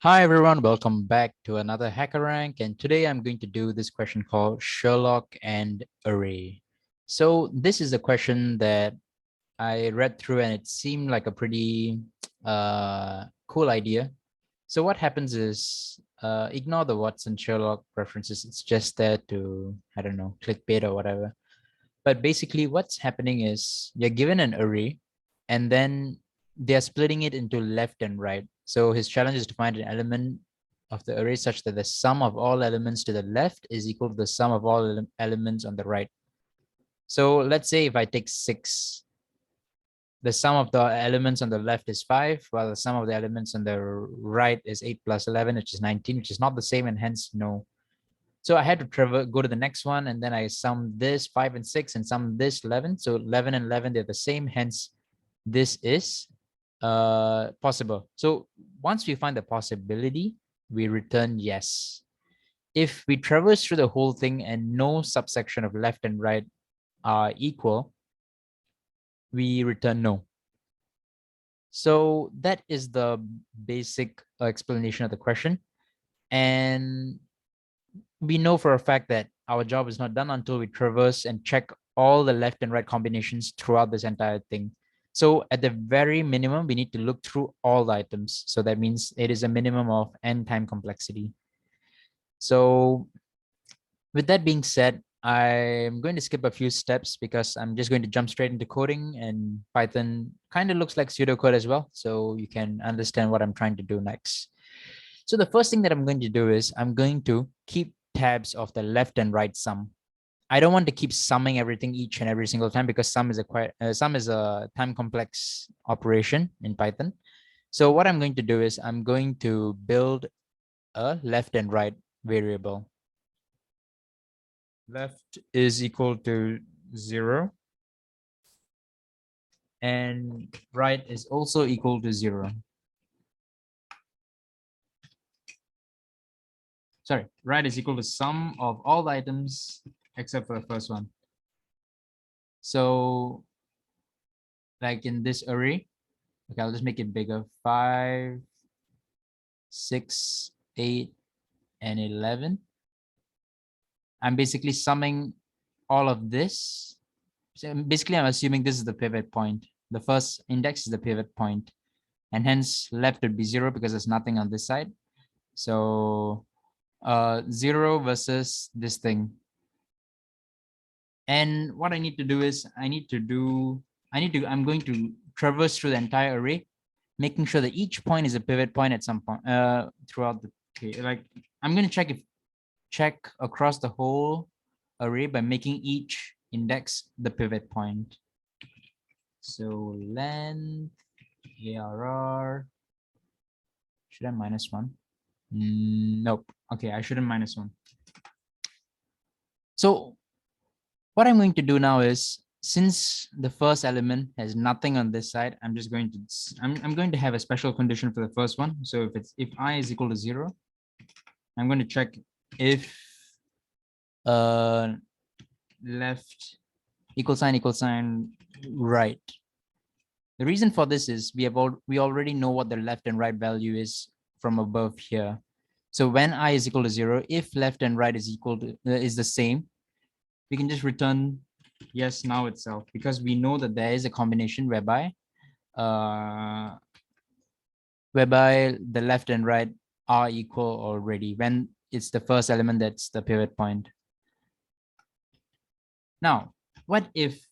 Hi everyone, welcome back to another Hackerrank, and today I'm going to do this question called Sherlock and Array. So this is a question that I read through and it seemed like a pretty cool idea. So what happens is, ignore the Watson Sherlock references. It's just there to, I don't know, clickbait or whatever. But basically what's happening is you're given an array and then they're splitting it into left and right. So his challenge is to find an element of the array such that the sum of all elements to the left is equal to the sum of all elements on the right. So let's say if I take 6, the sum of the elements on the left is 5, while the sum of the elements on the right is 8 plus 11, which is 19, which is not the same, and hence no. So I had to go to the next one, and then I sum this 5 and 6 and sum this 11. So 11 and 11, they're the same. Hence, this is possible. So once we find the possibility, we return yes. If we traverse through the whole thing and no subsection of left and right are equal, we return no. So that is the basic explanation of the question. And we know for a fact that our job is not done until we traverse and check all the left and right combinations throughout this entire thing. So at the very minimum, we need to look through all the items. So that means it is a minimum of n time complexity. So with that being said, I'm going to skip a few steps because I'm just going to jump straight into coding, and Python kind of looks like pseudocode as well. So you can understand what I'm trying to do next. So the first thing that I'm going to do is I'm going to keep tabs of the left and right sum. I don't want to keep summing everything each and every single time because sum is a time complex operation in Python. So what I'm going to do is I'm going to build a left and right variable. Left is equal to 0 and right is also equal to 0. Sorry, right is equal to sum of all the items except for the first one. So like in this array, okay, I'll just make it bigger. 5, 6, 8, and 11. I'm basically summing all of this. So basically, I'm assuming this is the pivot point. The first index is the pivot point, and hence left would be 0 because there's nothing on this side. So 0 versus this thing. And what I need to do is I'm going to traverse through the entire array, making sure that each point is a pivot point at some point throughout the, okay, like I'm going to check across the whole array by making each index the pivot point. So length ARR, should I -1? Nope. Okay, I shouldn't -1. So what I'm going to do now is, since the first element has nothing on this side, I'm just going to I'm going to have a special condition for the first one. So if I is equal to 0, I'm going to check if left equal sign right. The reason for this is we already know what the left and right value is from above here. So when I is equal to 0, if left and right is equal to is the same, we can just return yes now itself, because we know that there is a combination whereby the left and right are equal already when it's the first element that's the pivot point. Now, what if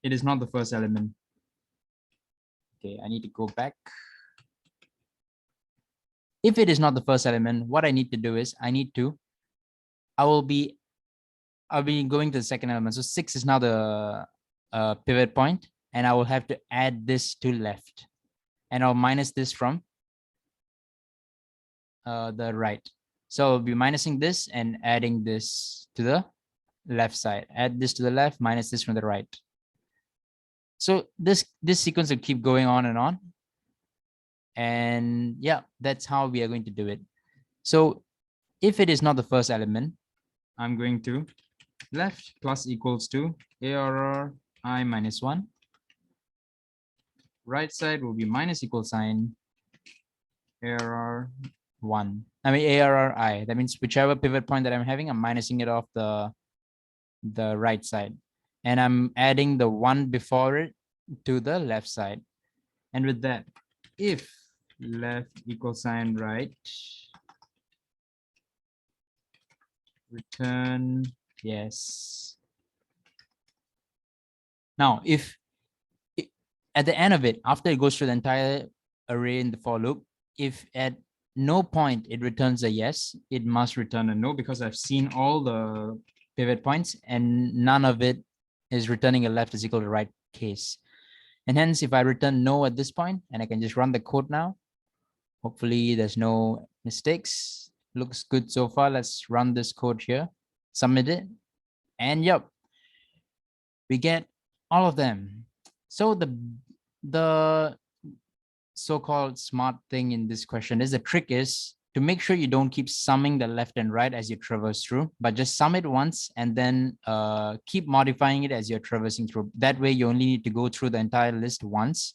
it is not the first element? Okay, I need to go back. If it is not the first element, what I need to do is I'll be going to the second element. So 6 is now the pivot point, and I will have to add this to left, and I'll minus this from the right. So I'll be minusing this and adding this to the left side. Add this to the left, minus this from the right. So this sequence will keep going on and on. And yeah, that's how we are going to do it. So if it is not the first element, I'm going to left plus equals to ARR I -1. Right side will be minus equal sign ARR 1. I mean ARR I. That means whichever pivot point that I'm having, I'm minusing it off the right side. And I'm adding the 1 before it to the left side. And with that, if left equals sign right, return yes. Now, if at the end of it, after it goes through the entire array in the for loop, if at no point it returns a yes, it must return a no, because I've seen all the pivot points and none of it is returning a left is equal to right case. And hence, if I return no at this point, and I can just run the code now, hopefully there's no mistakes. Looks good so far. Let's run this code here, submit it, and yep, we get all of them. So the so-called smart thing in this question is the trick is to make sure you don't keep summing the left and right as you traverse through, but just sum it once and then keep modifying it as you're traversing through. That way you only need to go through the entire list once.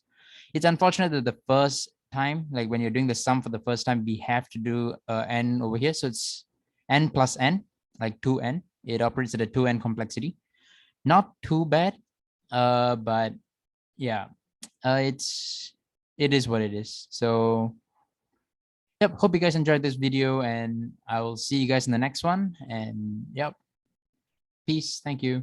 It's unfortunate that the first time, like when you're doing the sum for the first time, we have to do n over here. So it's n plus n, like 2n. It operates at a 2n complexity. Not too bad, but yeah, it is what it is. So yep, hope you guys enjoyed this video, and I will see you guys in the next one. And yep, peace. Thank you.